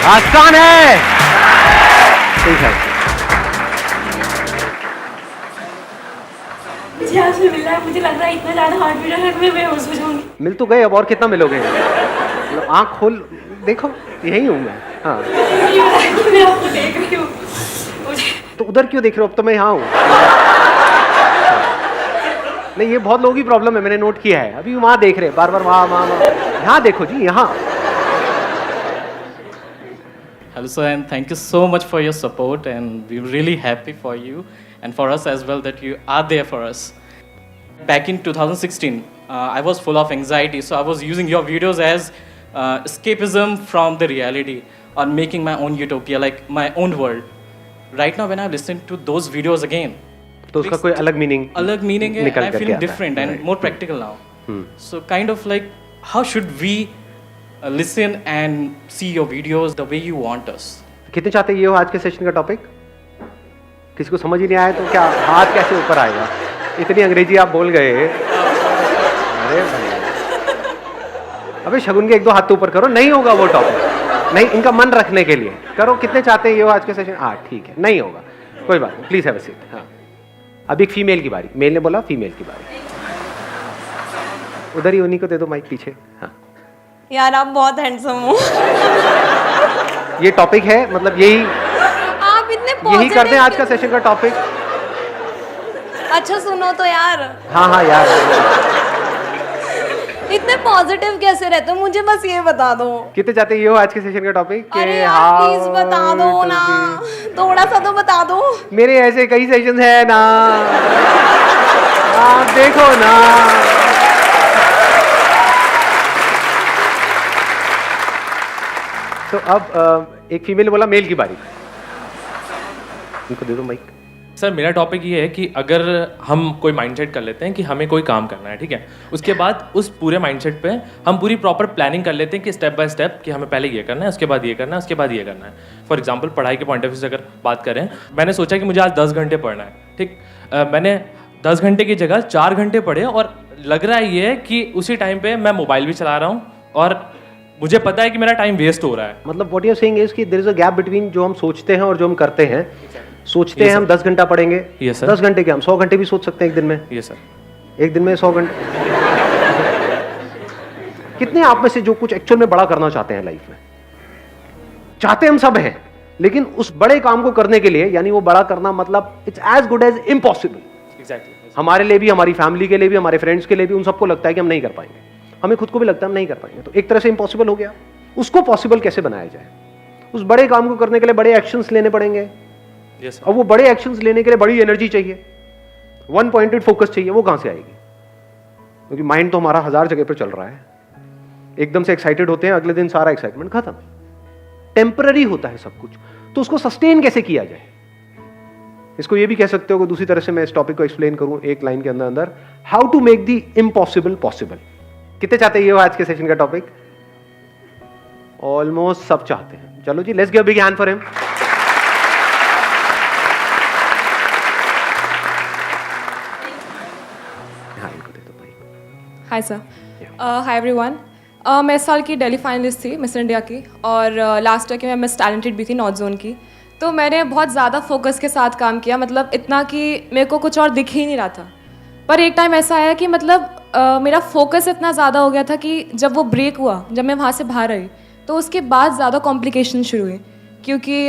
आसान है। ठीक है, मुझे आपसे मिल रहा है, मुझे लग रहा है इतना ज़्यादा हार्ट बीट है मैं बेहोश हो जाऊंगी। मिल तो गए, अब और कितना मिलोगे? आंख खोल देखो, यही हूँ मैं। हाँ, मैं आपको देख रही हूँ, मुझे तो उधर क्यों देख रहे हो? अब तो मैं यहाँ हूँ। नहीं, ये बहुत लोगों की प्रॉब्लम है, मैंने नोट किया है। अभी वहाँ देख रहे हैं, बार बार वहाँ वहाँ वहाँ। यहाँ देखो जी, यहाँ। Hello sir, and thank you so much for your support, and we're really happy for you and for us as well that you are there for us. Back in 2016, I was full of anxiety, so I was using your videos as escapism from the reality or making my own utopia, like my own world. Right now, when I listen to those videos again, तो उसका कोई अलग meaning है, निकल I'm करके feeling आता है। different and Right. more practical now. So kind of like, how should we listen and see your videos the way you want us? कितने चाहते ये हो आज के सेशन का टॉपिक? किसी को समझ ही नहीं आया तो क्या हाथ कैसे ऊपर आएगा? इतनी अंग्रेजी आप बोल गए। अरे भाई, अबे शगुन के एक दो हाथ तो ऊपर करो, नहीं होगा वो टॉपिक। नहीं, इनका मन रखने के लिए करो। कितने चाहते हैं ये हो आज के सेशन? हाँ ठीक है, नहीं होगा, कोई बात नहीं, प्लीज हैव अ सीट। हाँ, अब एक फीमेल की बारी। मेल ने बोला फीमेल की बारी। उधर ही उन्हीं को दे दो माइक पीछे। हाँ, यार आप बहुत हैंडसम हो। ये टॉपिक है, मतलब यही आप इतने यही करते हैं आज का सेशन का टॉपिक। अच्छा सुनो तो यार, हाँ हाँ यार, इतने पॉजिटिव कैसे रहते हो? मुझे बस ये बता दो। कितने चाहते हैं ये हो आज के सेशन का टॉपिक? अरे यार प्लीज बता दो ना, थोड़ा सा तो बता दो। मेरे ऐसे कई सेशन है ना, आप देखो ना। तो अब एक फीमेल बोला मेल की बारी। उनको दे दो माइक। सर मेरा टॉपिक ये है कि अगर हम कोई माइंडसेट कर लेते हैं कि हमें कोई काम करना है, ठीक है, उसके बाद उस पूरे माइंडसेट पे हम पूरी प्रॉपर प्लानिंग कर लेते हैं कि स्टेप बाय स्टेप कि हमें पहले ये करना है, उसके बाद ये करना है, उसके बाद ये करना है। फॉर एग्जांपल पढ़ाई के पॉइंट ऑफ व्यू से अगर बात करें, मैंने सोचा कि मुझे आज 10 घंटे पढ़ना है, ठीक। मैंने 10 घंटे की जगह 4 घंटे पढ़े और लग रहा है ये कि उसी टाइम पे मैं मोबाइल भी चला रहा हूँ और मुझे पता है कि मेरा टाइम वेस्ट हो रहा है। मतलब what you are saying is कि there is a gap between जो हम सोचते हैं और जो हम करते हैं। सोचते हैं हम 10 घंटा पढ़ेंगे, Yes, sir. 10 घंटे क्या हम 100 घंटे भी सोच सकते हैं एक दिन में। ये सर, एक दिन में 100 घंटे। कितने आप में से जो कुछ एक्चुअल में बड़ा करना चाहते हैं लाइफ में? चाहते हम सब हैं, लेकिन उस बड़े काम को करने के लिए, यानी वो बड़ा करना मतलब it's as good as impossible. Exactly. हमारे लिए भी, हमारी फैमिली के लिए भी, हमारे फ्रेंड्स के लिए भी, उन सबको लगता है कि हम नहीं कर पाएंगे। हमें खुद को भी लगता है हम नहीं कर पाएंगे, तो एक तरह से इम्पॉसिबल हो गया। उसको पॉसिबल कैसे बनाया जाए? उस बड़े काम को करने के लिए बड़े एक्शंस लेने पड़ेंगे। यस अब वो बड़े एक्शंस लेने के लिए बड़ी एनर्जी चाहिए, वन पॉइंटेड फोकस चाहिए। वो कहां से आएगी? क्योंकि माइंड तो हमारा 1000 जगह पर चल रहा है। एकदम से एक्साइटेड होते हैं, अगले दिन सारा एक्साइटमेंट खत्म। टेम्पररी होता है सब कुछ, तो उसको सस्टेन कैसे किया जाए? इसको ये भी कह सकते हो कि दूसरी तरह से मैं इस टॉपिक को एक्सप्लेन करूं एक लाइन के अंदर अंदर, how to make the impossible possible. कितने चाहते हैं ये आज के सेशन का टॉपिक? ऑलमोस्ट सब चाहते हैं। चलो जी, let's give a big hand for him. Hi sir, hi everyone. मैं इस साल की दिल्ली फाइनलिस्ट थी मिस इंडिया की, और लास्ट ईयर की मैं मिस टैलेंटेड भी थी नॉर्थ जोन की। तो मैंने बहुत ज़्यादा फोकस के साथ काम किया, मतलब इतना कि मेरे को कुछ और दिख ही नहीं रहा था। पर एक टाइम ऐसा आया कि मतलब मेरा फोकस इतना ज़्यादा हो गया था कि जब वो ब्रेक हुआ, जब मैं वहाँ से बाहर आई, तो उसके बाद ज़्यादा कॉम्प्लिकेशन शुरू हुई, क्योंकि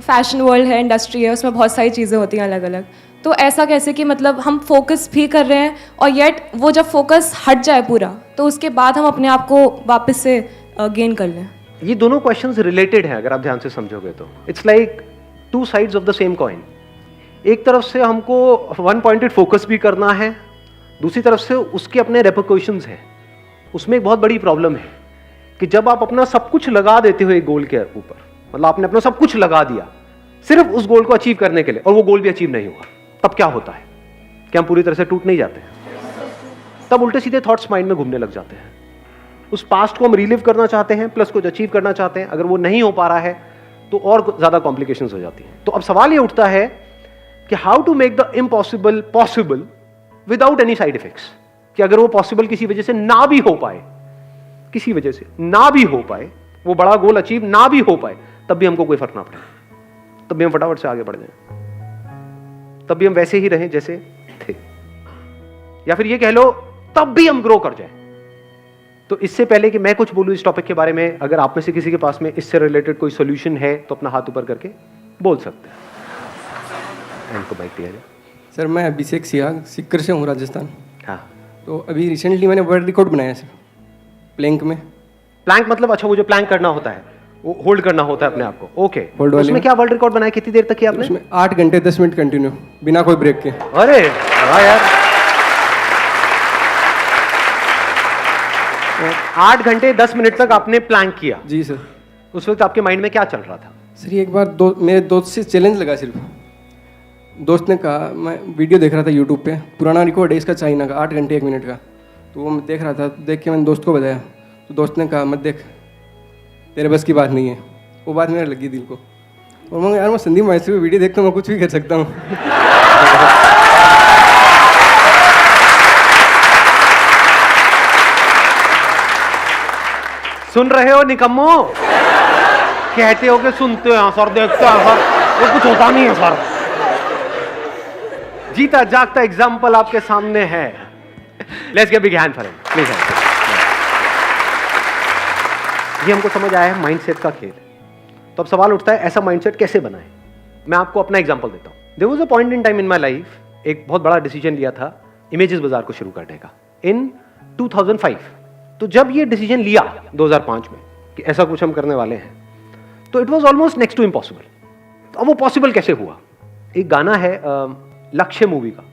फैशन वर्ल्ड है, इंडस्ट्री है, उसमें बहुत सारी चीज़ें होती हैं अलग अलग। तो ऐसा कैसे कि मतलब हम फोकस भी कर रहे हैं और येट वो जब फोकस हट जाए पूरा, तो उसके बाद हम अपने आप को वापस से गेन कर लें। ये दोनों क्वेश्चंस रिलेटेड हैं अगर आप ध्यान से समझोगे तो। It's like two sides of the same coin. एक तरफ से हमको वन पॉइंटेड फोकस भी करना है, दूसरी तरफ से उसके अपने रेपरकशंस हैं। उसमें एक बहुत बड़ी प्रॉब्लम है कि जब आप अपना सब कुछ लगा देते हो एक गोल के ऊपर, मतलब आपने अपना सब कुछ लगा दिया सिर्फ उस गोल को अचीव करने के लिए, और वो गोल भी अचीव नहीं हुआ, तब क्या होता है? क्या हम पूरी तरह से टूट नहीं जाते हैं? तब उल्टे सीधे थॉट्स माइंड में घूमने लग जाते हैं। उस पास्ट को हम रिलीव करना चाहते हैं, प्लस कुछ अचीव करना चाहते हैं। अगर वो नहीं हो पा रहा है तो और ज्यादा कॉम्प्लिकेशंस हो जाती हैं। तो अब सवाल ये उठता है कि how to make the impossible possible without any side effects. कि अगर वो पॉसिबल किसी वजह से ना भी हो पाए, किसी वजह से ना भी हो पाए, वो बड़ा गोल अचीव ना भी हो पाए, तब भी हमको कोई फर्क ना पड़े, तब भी हम फटाफट से आगे बढ़ जाएं, तब भी हम वैसे ही रहें जैसे थे, या फिर ये कह लो तब भी हम ग्रो कर जाएं। तो इससे पहले कि मैं कुछ बोलूं इस टॉपिक के बारे में, अगर आप में से किसी के पास में इससे रिलेटेड कोई सोल्यूशन है तो अपना हाथ ऊपर करके बोल सकते हैं। इनको माइक दिया जाए। सर मैं अभिषेक सियाग सिक्कर से हूँ, राजस्थान। हाँ, तो अभी रिसेंटली मैंने वर्ल्ड रिकॉर्ड बनाया सर प्लैंक में। प्लैंक मतलब अच्छा वो जो प्लैंक करना होता है, वो होल्ड करना होता है अपने आप को, ओके। Hold वाले उसमें में। क्या वर्ल्ड रिकॉर्ड बनाया, कितनी देर तक किया आपने? उसमें 8 घंटे 10 मिनट कंटिन्यू बिना कोई ब्रेक के। अरे वाह यार, 8 घंटे 10 मिनट तक आपने प्लैंक किया। जी सर। उस वक्त आपके माइंड में क्या चल रहा था? सर एक बार मेरे दोस्त से चैलेंज लगा, सिर्फ दोस्त ने कहा, मैं वीडियो देख रहा था यूट्यूब पे, पुराना रिकॉर्ड है इसका चाइना का 8 घंटे 1 मिनट का, तो वो मैं देख रहा था, देख के मैंने दोस्त को बताया, तो दोस्त ने कहा मत देख, तेरे बस की बात नहीं है। वो बात मेरे लगी दिल को, और मैं यार मैं संदीप माहेश्वरी वीडियो देखता हूँ, मैं कुछ भी कर सकता हूँ। सुन रहे हो निकम्मो? कहते हो कि सुनते हैं सर, देखते हैं सर, वो कुछ होता नहीं है सर। जीता जागता एग्जाम्पल आपके सामने है। Let's give big hand for him please. ये हमको समझ आया है माइंडसेट का खेल। तो अब सवाल उठता है ऐसा माइंडसेट कैसे बनाएं? मैं आपको अपना एग्जांपल देता हूं। There was a point in time in my life, एक बहुत बड़ा डिसीजन लिया था इमेजेस बाजार को शुरू करने का इन 2005। तो जब ये डिसीजन लिया 2005 में कि ऐसा कुछ हम करने वाले हैं, तो it was almost next to impossible. तो अब वो पॉसिबल कैसे हुआ? एक गाना है लक्ष्य मूवी का,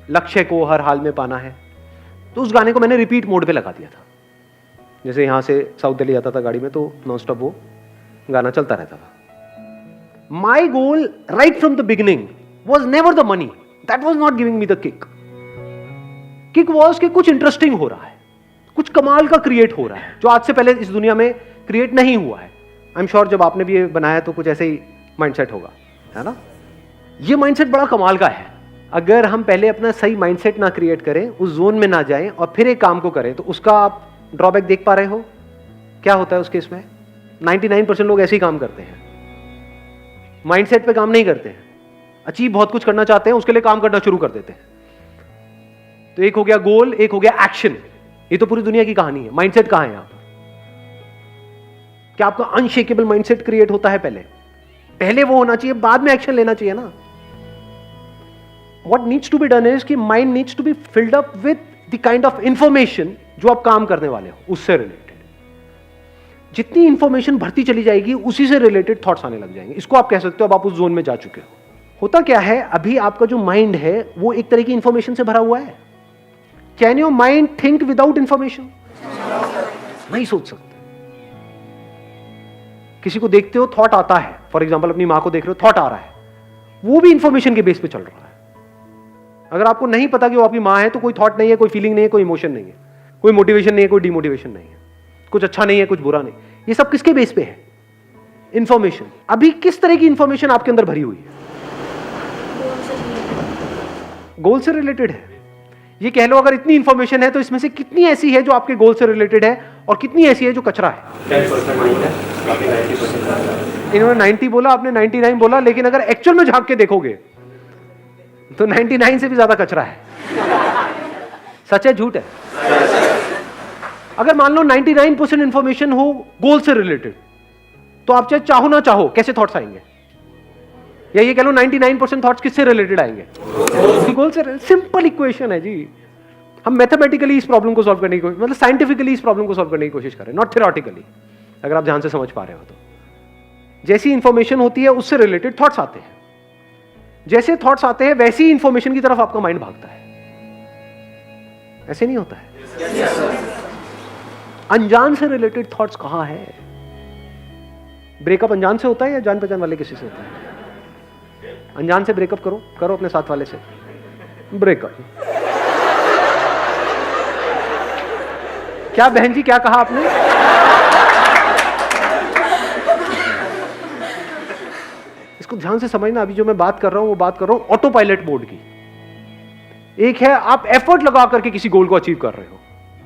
लक्ष्य को हर हाल में पाना है। तो उस गाने को मैंने रिपीट मोड पे लगा दिया था। जैसे यहाँ से साउथ दिल्ली जाता था गाड़ी में, तो नॉन स्टॉप वो गाना चलता रहता था। My goal right from the beginning was never the money, that was not giving me the kick. Kick was कि कुछ इंटरेस्टिंग हो रहा है, कुछ कमाल का क्रिएट हो रहा है जो आज से पहले इस दुनिया में क्रिएट नहीं हुआ है। आई एम श्योर जब आपने भी ये बनाया तो कुछ ऐसे ही माइंडसेट होगा, है ना? ये माइंडसेट बड़ा कमाल का है। अगर हम पहले अपना सही माइंडसेट ना क्रिएट करें, उस जोन में ना जाएं और फिर एक काम को करें, तो उसका आप ड्रॉबैक देख पा रहे हो क्या होता है उस केस में? 99% लोग ऐसे ही काम करते हैं, माइंडसेट पे काम नहीं करते हैं। अचीव बहुत कुछ करना चाहते हैं, उसके लिए काम करना शुरू कर देते हैं। तो एक हो गया गोल, एक हो गया एक्शन। ये तो पूरी दुनिया की कहानी है। माइंडसेट कहां है यहां पर? क्या आपका अनशेकेबल माइंडसेट क्रिएट होता है पहले वो होना चाहिए, बाद में एक्शन लेना चाहिए ना। What needs to be done is कि mind needs to be filled up with the kind of information जो आप काम करने वाले हो उससे रिलेटेड। जितनी इंफॉर्मेशन भरती चली जाएगी, उसी से रिलेटेड थॉट्स आने लग जाएंगे। इसको आप कह सकते हो अब आप उस जोन में जा चुके हो। होता क्या है, अभी आपका जो माइंड है वो एक तरह की इंफॉर्मेशन से भरा हुआ है। Can your mind think without information? नहीं सोच सकते। किसी को देखते हो, थॉट आता है, फॉर एग्जाम्पल अपनी मां को देख रहे हो, थॉट आ रहा है, वो भी इंफॉर्मेशन के बेस पे चल रहा है। अगर आपको नहीं पता कि वो आपकी मां है, तो कोई थॉट नहीं है, कोई फीलिंग नहीं है, कोई इमोशन नहीं है, कोई मोटिवेशन नहीं है, कोई डिमोटिवेशन नहीं है, कुछ अच्छा नहीं है, कुछ बुरा नहीं। ये सब किसके बेस पे है? इंफॉर्मेशन। अभी किस तरह की इंफॉर्मेशन आपके अंदर भरी हुई है? गोल से रिलेटेड है। ये कह लो अगर इतनी इंफॉर्मेशन है तो इसमें से कितनी ऐसी है जो आपके गोल से रिलेटेड है और कितनी ऐसी है जो कचरा है? 10% माइंड है, आपने 90%। इन्होंने 90 बोला, आपने 99 बोला, लेकिन अगर एक्चुअल में झांक के देखोगे तो 99 से भी ज्यादा कचरा है। सच है झूठ है? अगर मान लो 99% इंफॉर्मेशन हो गोल से रिलेटेड, तो आप चाहे चाहो ना चाहो कैसे थॉट्स आएंगे? या ये कह लो 99% थॉट्स किससे रिलेटेड आएंगे? गोल से। सिंपल इक्वेशन है जी। हम मैथमेटिकली इस प्रॉब्लम को सॉल्व करने की, मतलब साइंटिफिकली इस प्रॉब्लम को सॉल्व करने की कोशिश करें, नॉट थ्योरेटिकली। अगर आप ध्यान से समझ पा रहे हो तो जैसी इंफॉर्मेशन होती है उससे रिलेटेड थॉट्स आते हैं। जैसे थॉट्स आते हैं वैसी इंफॉर्मेशन की तरफ आपका माइंड भागता है। ऐसे नहीं होता है? अनजान से रिलेटेड थॉट्स कहां है? ब्रेकअप अनजान से होता है या जान पहचान वाले किसी से होता है? अनजान से ब्रेकअप करो अपने साथ वाले से ब्रेकअप। क्या बहन जी, क्या कहा आपने? इसको ध्यान से समझना। अभी जो मैं बात कर रहा हूं वो बात कर रहा हूं ऑटो पायलट मोड की। एक है आप एफर्ट लगा करके किसी गोल को अचीव कर रहे हो,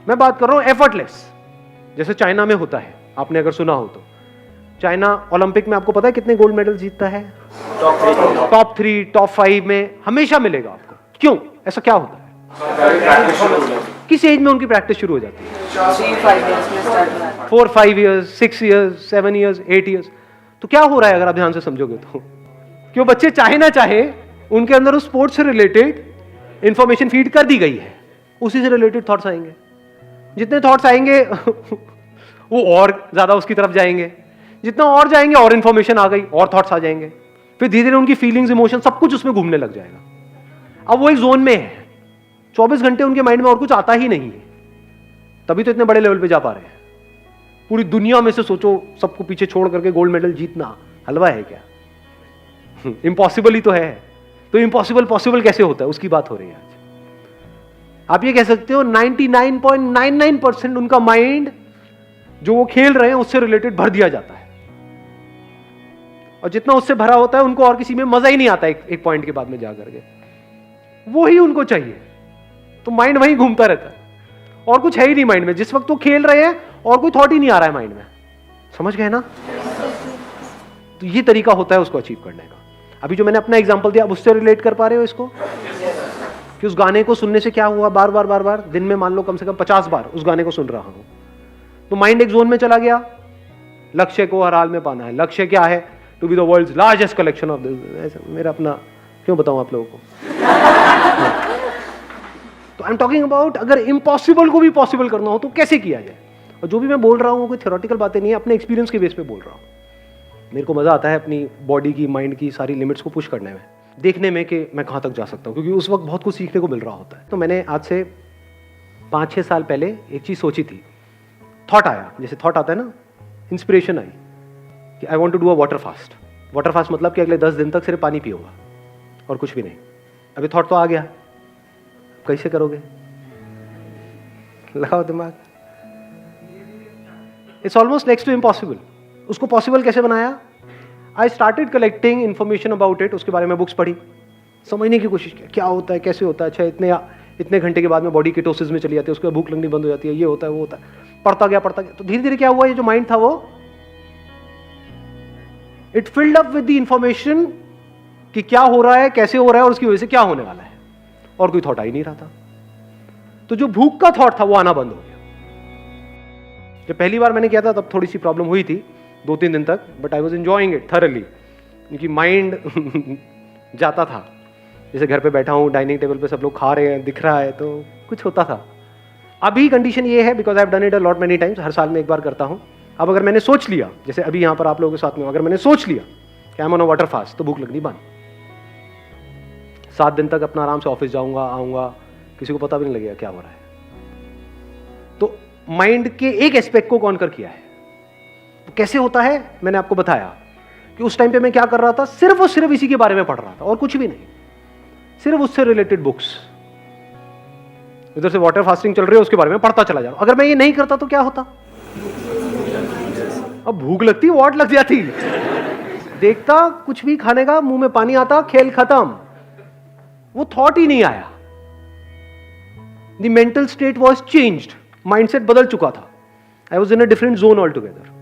मैं बात कर रहा हूं एफर्टलेस, जैसे चाइना में होता है, आपने अगर सुना हो तो। चाइना ओलंपिक में आपको पता है कितने गोल्ड मेडल जीतता है? टॉप 3, टॉप 5 में हमेशा मिलेगा आपको। क्यों? ऐसा क्या होता है? किस एज में उनकी प्रैक्टिस शुरू हो जाती है? 4, 5 ईयर्स, 6 ईयर्स, 7 ईयर्स, 8 ईयर्स। तो क्या हो रहा है अगर आप ध्यान से समझोगे तो? क्यों बच्चे चाहे ना चाहे उनके अंदर उस स्पोर्ट्स से रिलेटेड इंफॉर्मेशन फीड कर दी गई है, उसी से रिलेटेड थॉट्स आएंगे। जितने थॉट्स आएंगे वो और ज्यादा उसकी तरफ जाएंगे, जितना और जाएंगे और इंफॉर्मेशन आ गई, और थॉट्स आ जाएंगे, फिर धीरे धीरे उनकी फीलिंग्स, इमोशन सब कुछ उसमें घूमने लग जाएगा। अब वो एक जोन में है, 24 घंटे उनके माइंड में और कुछ आता ही नहीं है, तभी तो इतने बड़े लेवल पे जा पा रहे हैं। पूरी दुनिया में से सोचो, सबको पीछे छोड़ करके गोल्ड मेडल जीतना हलवा है क्या? इम्पॉसिबल ही तो है। तो इम्पॉसिबल पॉसिबल कैसे होता है, उसकी बात हो रही है आज। आप ये कह सकते हो 99.99% उनका माइंड जो वो खेल रहे हैं उससे रिलेटेड भर दिया जाता है, और जितना उससे भरा होता है उनको और किसी में मजा ही नहीं आता। एक पॉइंट के बाद में जाकर के वो ही उनको चाहिए, तो माइंड वहीं घूमता रहता है, और कुछ है ही नहीं माइंड में। जिस वक्त वो खेल रहे हैं और कोई थॉट ही नहीं आ रहा है माइंड में, समझ गए ना? तो ये तरीका होता है उसको अचीव करने का। अभी जो मैंने अपना एग्जांपल दिया, अब उससे रिलेट कर पा रहे हो इसको? कि उस गाने को सुनने से क्या हुआ, बार बार दिन में मान लो कम से कम 50 बार उस गाने को सुन रहा हूं, तो माइंड एक जोन में चला गया। लक्ष्य को हर हाल में पाना है। लक्ष्य क्या है? To be the world's largest collection of this. मेरा अपना क्यों बताऊं आप लोगों को? तो आई एम टॉकिंग अबाउट अगर इम्पॉसिबल को भी पॉसिबल करना हो तो कैसे किया जाए। और जो भी मैं बोल रहा हूं कोई थ्योरेटिकल बातें नहीं है, अपने एक्सपीरियंस के बेस पे बोल रहा हूं। मेरे को मजा आता है अपनी बॉडी की, माइंड की सारी लिमिट्स को पुश करने में, देखने में कि मैं कहां तक जा सकता हूं, क्योंकि उस वक्त बहुत कुछ सीखने को मिल रहा होता है। तो मैंने आज से 5-6 साल पहले एक चीज सोची थी, थॉट आया, जैसे थॉट आता है ना, इंस्पिरेशन आई कि I want to do a water fast. Water fast मतलब कि अगले 10 दिन तक सिर्फ पानी पियूंगा और कुछ भी नहीं। अभी थॉट तो आ गया, कैसे करोगे? लगाओ दिमाग। It's almost next to impossible. उसको पॉसिबल कैसे बनाया? I started collecting information about it. उसके बारे में बुक्स पढ़ी, समझने की कोशिश की क्या होता है, कैसे होता है। अच्छा, इतने घंटे के बाद में बॉडी कीटोसिस में चली जाती है, उसके बाद भूख लगनी बंद हो जाती है, ये होता है वो होता है। पढ़ता गया तो धीरे धीरे क्या हुआ, ये जो माइंड था वो it filled up with the information कि क्या हो रहा है, कैसे हो रहा है और उसकी वजह से क्या होने वाला है, और कोई थॉट आ ही नहीं रहा था। तो जो भूख का थॉट था वो आना बंद हो गया। जब पहली बार मैंने किया था तब थोड़ी सी प्रॉब्लम हुई थी 2-3 दिन तक, but I was enjoying it thoroughly, क्योंकि माइंड जाता था। जैसे घर पे बैठा हूँ, डाइनिंग टेबल पे सब लोग खा रहे हैं, दिख रहा है, तो कुछ होता था। अभी कंडीशन ये है, because I have done it a lot many times, हर साल में एक बार करता हूँ। अब अगर मैंने सोच लिया, जैसे अभी यहाँ पर आप लोगों के साथ में, अगर मैंने सोच लिया कि I am on a water fast, तो भूख लगनी बंद। 7 दिन तक अपना आराम से ऑफिस जाऊंगा, आऊंगा, किसी को पता भी नहीं लगेगा क्या हो रहा है। तो माइंड के एक एस्पेक्ट को कॉन्कर किया है। तो कैसे होता है मैंने आपको बताया कि उस टाइम पे मैं क्या कर रहा था, सिर्फ और सिर्फ इसी के बारे में पढ़ रहा था और कुछ भी नहीं, सिर्फ उससे रिलेटेड बुक्स। इधर से वाटर फास्टिंग चल रही है, उसके बारे में पढ़ता चला जा रहा हूं। अगर मैं ये नहीं करता तो क्या होता? अब भूख लगती, वाट लग जाती, देखता कुछ भी खाने का, मुंह में पानी आता, खेल खत्म, वो थॉट ही नहीं आया। The mental state was changed, mindset बदल चुका था। I was in a different zone all together.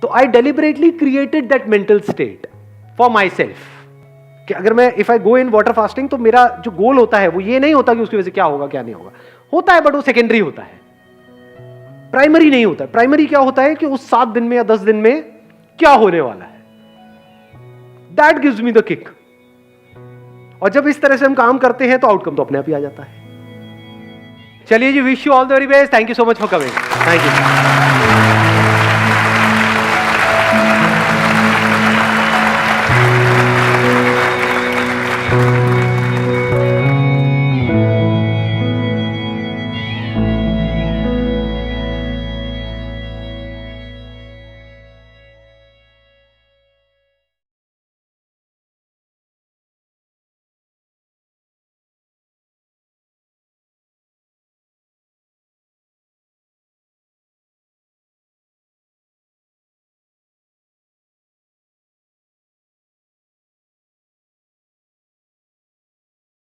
तो I deliberately created that mental state for myself, कि अगर मैं if I go in water fasting तो मेरा जो गोल होता है वो ये नहीं होता कि उसकी वजह से क्या होगा क्या नहीं होगा, होता है बट वो सेकेंडरी होता है, प्राइमरी नहीं होता है। प्राइमरी क्या होता है कि उस 7 दिन में या 10 दिन में क्या होने वाला है, that gives me the kick. और जब इस तरह से हम काम करते हैं तो आउटकम तो अपने आप ही आ जाता है। चलिए जी, wish you all the very best, thank you so much for coming, thank you.